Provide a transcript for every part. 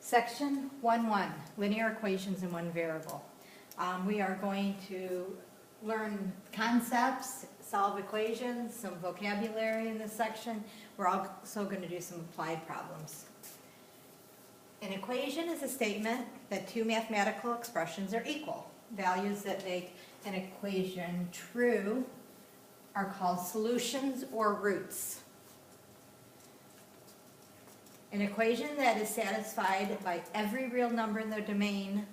Section 1.1, linear equations in one variable. We are going to learn concepts, solve equations, some vocabulary in this section. We're also going to do some applied problems. An equation is a statement that two mathematical expressions are equal. Values that make an equation true are called solutions or roots. An equation that is satisfied by every real number in the domain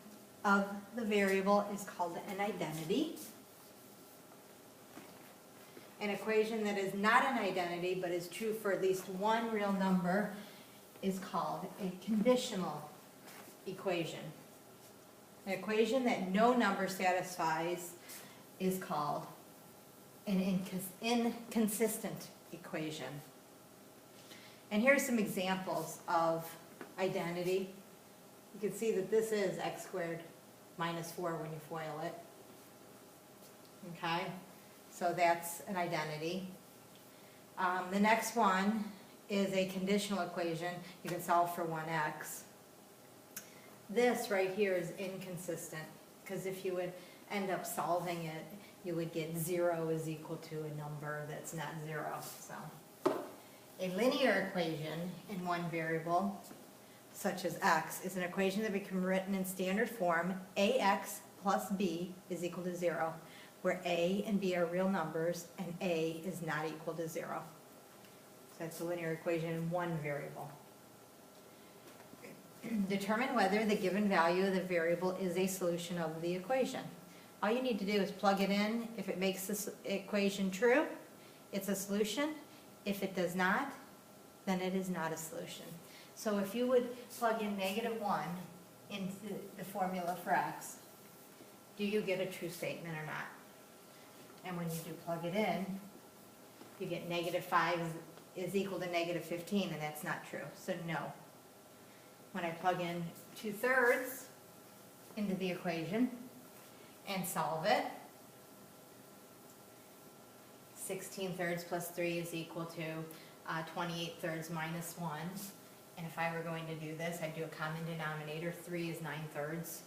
of the variable is called an identity. An equation that is not an identity but is true for at least one real number is called a conditional equation. An equation that no number satisfies is called an inconsistent equation. And here's some examples of identity. You can see that this is x squared minus 4 when you FOIL it. Okay, so that's an identity. The next one is a conditional equation. You can solve for 1x. This right here is inconsistent, because if you would end up solving it, you would get 0 is equal to a number that's not 0. So a linear equation in one variable, such as x, is an equation that can be written in standard form. Ax plus b is equal to 0, where a and b are real numbers and a is not equal to 0. So that's a linear equation in one variable. Determine whether the given value of the variable is a solution of the equation. All you need to do is plug it in. If it makes this equation true, it's a solution. If it does not, then it is not a solution. So if you would plug in -1 into the formula for x, do you get a true statement or not? And when you do plug it in, you get -5 is equal to -15, and that's not true, so no. When I plug in 2/3 into the equation and solve it, 16/3 plus 3 is equal to 28/3 minus 1. And if I were going to do this, I'd do a common denominator. 3 is 9/3.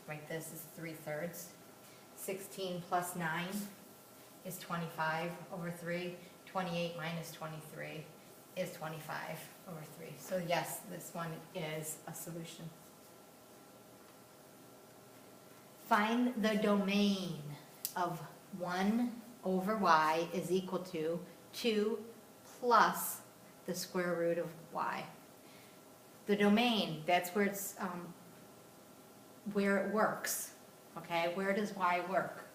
Right, this is 3/3. 16 plus 9 is 25 over 3. 28 minus 23 is 25 over 3. So yes, this one is a solution. Find the domain of 1 over y is equal to 2 plus the square root of y. The domain, that's where it's where it works. Okay, where does y work?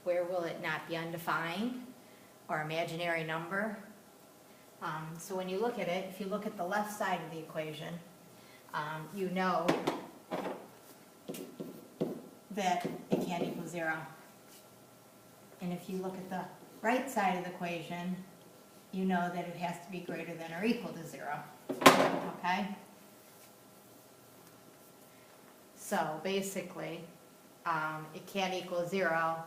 Where will it not be undefined or imaginary number? So when you look at it, if you look at the left side of the equation, you know that it can't equal 0. And if you look at the right side of the equation, you know that it has to be greater than or equal to 0. Okay? So basically, it can't equal 0.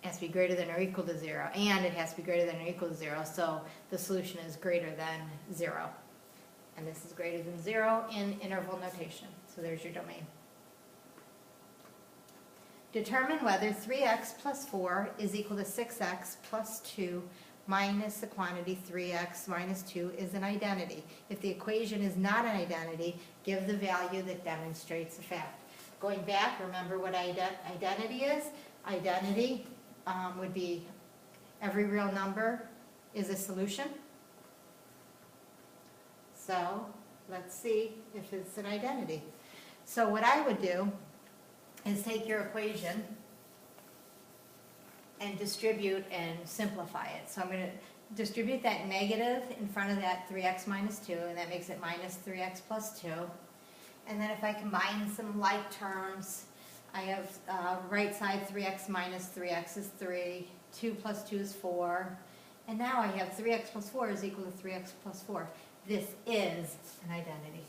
It has to be greater than or equal to 0. And it has to be greater than or equal to 0. So the solution is greater than 0. And this is greater than 0 in interval notation. So there's your domain. Determine whether 3x plus 4 is equal to 6x plus 2 minus the quantity 3x minus 2 is an identity. If the equation is not an identity, give the value that demonstrates the fact. Going back, remember what identity is? Identity would be every real number is a solution. So let's see if it's an identity. So what I would do is take your equation and distribute and simplify it. So I'm going to distribute that negative in front of that 3x minus 2, and that makes it minus 3x plus 2. And then if I combine some like terms, I have right side 3x minus 3x is 3, 2 plus 2 is 4, and now I have 3x plus 4 is equal to 3x plus 4. This is an identity.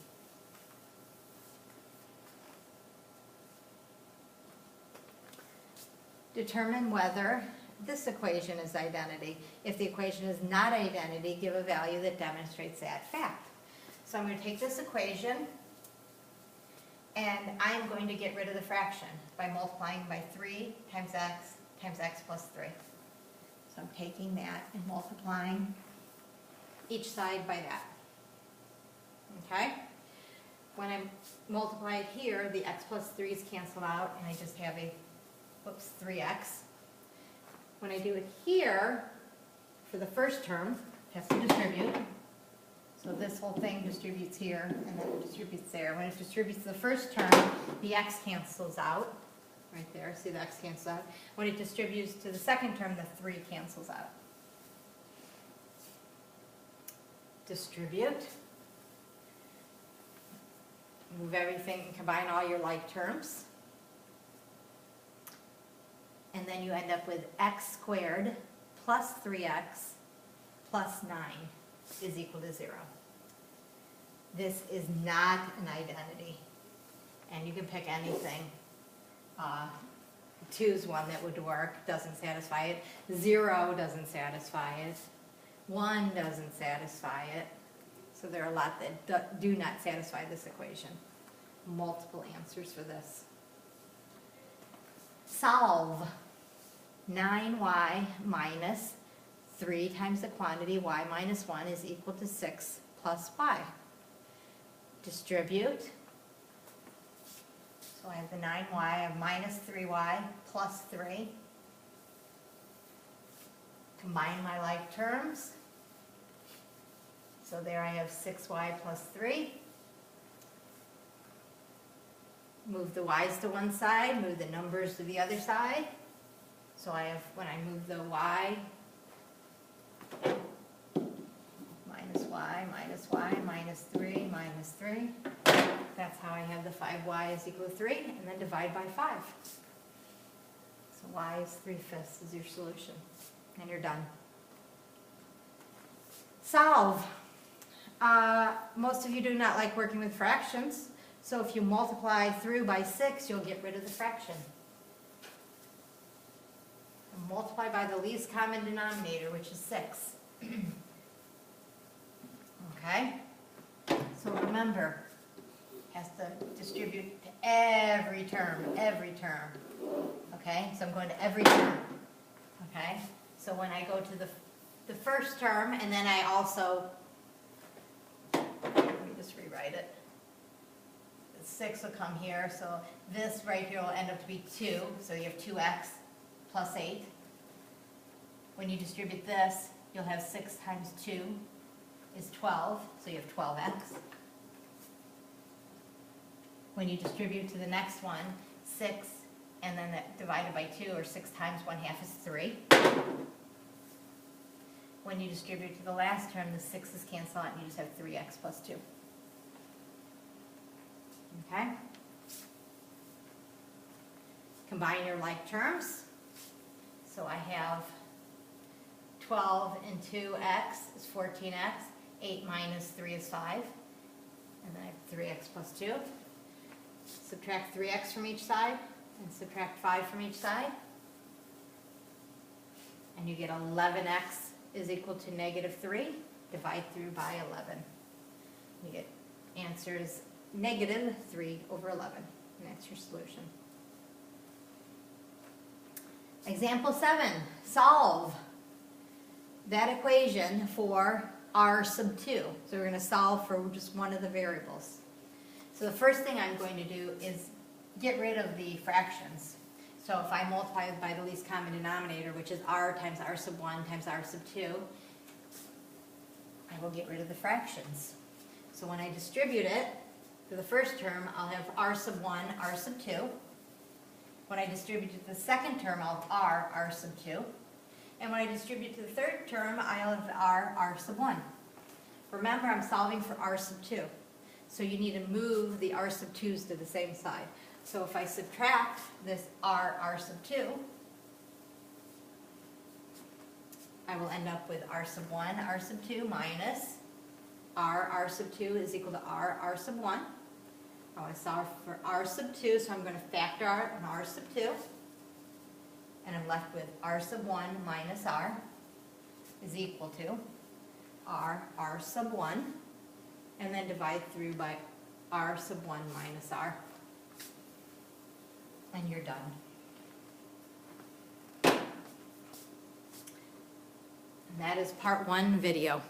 Determine whether this equation is identity. If the equation is not identity, give a value that demonstrates that fact. So I'm going to take this equation And I'm going to get rid of the fraction by multiplying by 3 times x plus 3. So I'm taking that and multiplying each side by that. Okay? When I multiply it here, the x plus 3's cancel out, and I just have a, 3x. When I do it here, for the first term, it has to distribute. So this whole thing distributes here, and then it distributes there. When it distributes the first term, the x cancels out. Right there, see the x cancels out. When it distributes to the second term, the 3 cancels out. Distribute. Move everything, combine all your like terms. And then you end up with x squared plus 3x plus 9 is equal to 0. This is not an identity. And you can pick anything. 2 is one that would work, doesn't satisfy it. 0 doesn't satisfy it. 1 doesn't satisfy it. So there are a lot that do not satisfy this equation. Multiple answers for this. Solve 9y minus 3 times the quantity y minus 1 is equal to 6 plus y. Distribute. So I have the 9y, I have minus 3y plus 3. Combine my like terms. So there I have 6y plus 3. Move the y's to one side, move the numbers to the other side. So I have, when I move the y, minus 3, minus 3. That's how I have the 5y is equal to 3, and then divide by 5. So y is 3/5 is your solution, and you're done. Solve. Most of you do not like working with fractions, so if you multiply through by 6, you'll get rid of the fraction. And multiply by the least common denominator, which is 6. Okay? So remember, has to distribute to every term, okay? So I'm going to every term, okay? So when I go to the first term, and then I also, let me just rewrite it. The 6 will come here, so this right here will end up to be 2, so you have 2x plus 8. When you distribute this, you'll have 6 times 2 is 12, so you have 12x. When you distribute to the next one, 6, and then that divided by 2, or 6 times 1/2 is 3. When you distribute to the last term, the 6's cancel out, and you just have 3x plus 2. Okay? Combine your like terms. So I have 12 and 2x is 14x. 8 minus 3 is 5. And then I have 3x plus 2. Subtract 3x from each side, and subtract 5 from each side. And you get 11x is equal to negative 3. Divide through by 11. You get answers negative 3 over 11. And that's your solution. Example 7. Solve that equation for r sub 2. So we're going to solve for just one of the variables. So the first thing I'm going to do is get rid of the fractions. So if I multiply it by the least common denominator, which is r times r sub 1 times r sub 2, I will get rid of the fractions. So when I distribute it to the first term, I'll have r sub 1, r sub 2. When I distribute to the second term, I'll have r sub 2. And when I distribute to the third term, I'll have r sub 1. Remember, I'm solving for r sub 2. So you need to move the r sub 2's to the same side. So if I subtract this r sub 2, I will end up with r sub 1, r sub 2 minus r sub 2 is equal to r sub 1. I want to solve for r sub 2, so I'm going to factor out an r sub 2. And I'm left with r sub 1 minus r is equal to r sub 1. And then divide through by r sub 1 minus r. and you're done. And that is part 1 video.